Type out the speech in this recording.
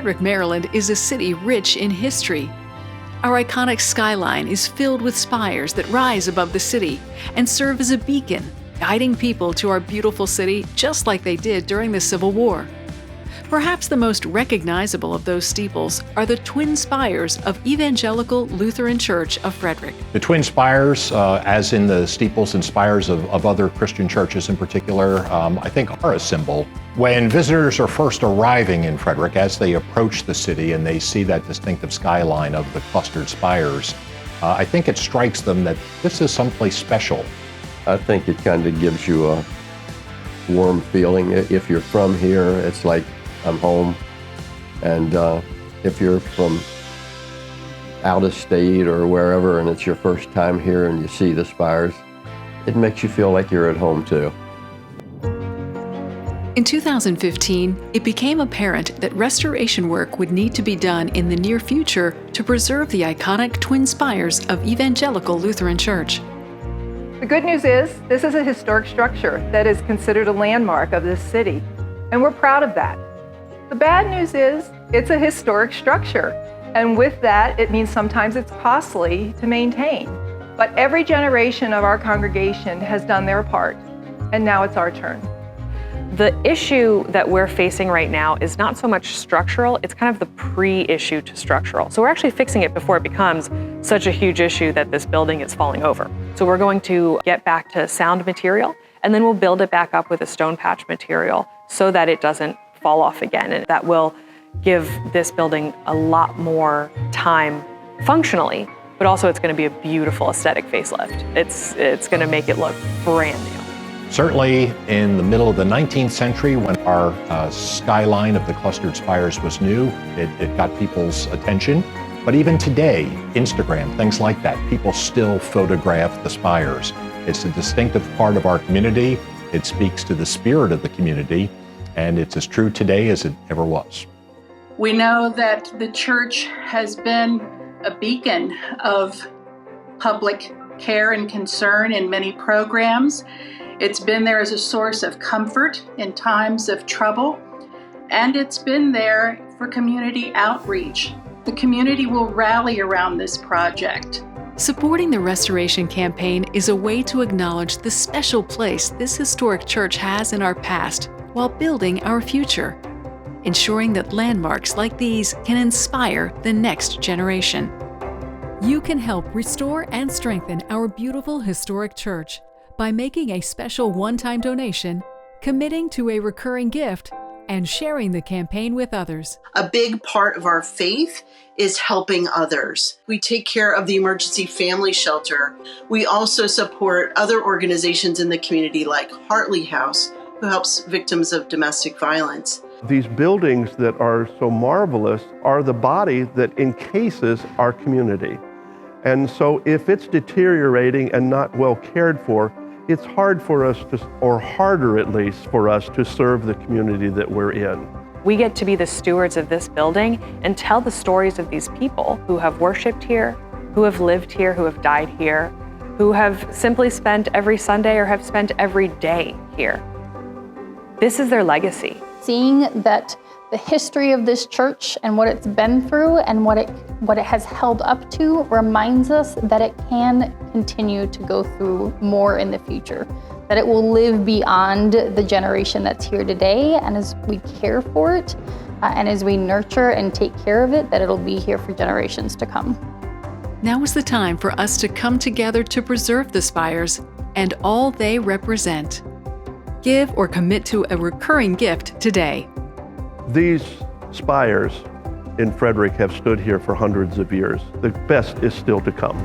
Frederick, Maryland is a city rich in history. Our iconic skyline is filled with spires that rise above the city and serve as a beacon, guiding people to our beautiful city just like they did during the Civil War. Perhaps the most recognizable of those steeples are the Twin Spires of Evangelical Lutheran Church of Frederick. The Twin Spires, as in the steeples and spires of other Christian churches in particular, I think are a symbol. When visitors are first arriving in Frederick, as they approach the city and they see that distinctive skyline of the clustered spires, I think it strikes them that this is someplace special. I think it kind of gives you a warm feeling. If you're from here, it's like I'm home. And if you're from out of state or wherever and it's your first time here and you see the spires, it makes you feel like you're at home too. In 2015, it became apparent that restoration work would need to be done in the near future to preserve the iconic Twin Spires of Evangelical Lutheran Church. The good news is, this is a historic structure that is considered a landmark of this city, and we're proud of that. The bad news is, it's a historic structure, and with that, it means sometimes it's costly to maintain. But every generation of our congregation has done their part, and now it's our turn. The issue that we're facing right now is not so much structural, it's kind of the pre-issue to structural. So we're actually fixing it before it becomes such a huge issue that this building is falling over. So we're going to get back to sound material, and then we'll build it back up with a stone patch material so that it doesn't fall off again. And that will give this building a lot more time functionally, but also it's going to be a beautiful aesthetic facelift. It's going to make it look brand new. Certainly in the middle of the 19th century, when our skyline of the clustered spires was new, it got people's attention. But even today, Instagram, things like that, people still photograph the spires. It's a distinctive part of our community. It speaks to the spirit of the community, and it's as true today as it ever was. We know that the church has been a beacon of public care and concern in many programs. It's been there as a source of comfort in times of trouble, and it's been there for community outreach. The community will rally around this project. Supporting the restoration campaign is a way to acknowledge the special place this historic church has in our past while building our future, ensuring that landmarks like these can inspire the next generation. You can help restore and strengthen our beautiful historic church by making a special one-time donation, committing to a recurring gift, and sharing the campaign with others. A big part of our faith is helping others. We take care of the emergency family shelter. We also support other organizations in the community like Hartley House, who helps victims of domestic violence. These buildings that are so marvelous are the body that encases our community. And so if it's deteriorating and not well cared for, it's hard for us to, or harder at least for us to serve the community that we're in. We get to be the stewards of this building and tell the stories of these people who have worshiped here, who have lived here, who have died here, who have simply spent every Sunday or have spent every day here. This is their legacy. Seeing that the history of this church and what it's been through and what it has held up to reminds us that it can continue to go through more in the future, that it will live beyond the generation that's here today, and as we care for it and as we nurture and take care of it, that it'll be here for generations to come. Now is the time for us to come together to preserve the spires and all they represent. Give or commit to a recurring gift today. These spires in Frederick have stood here for hundreds of years. The best is still to come.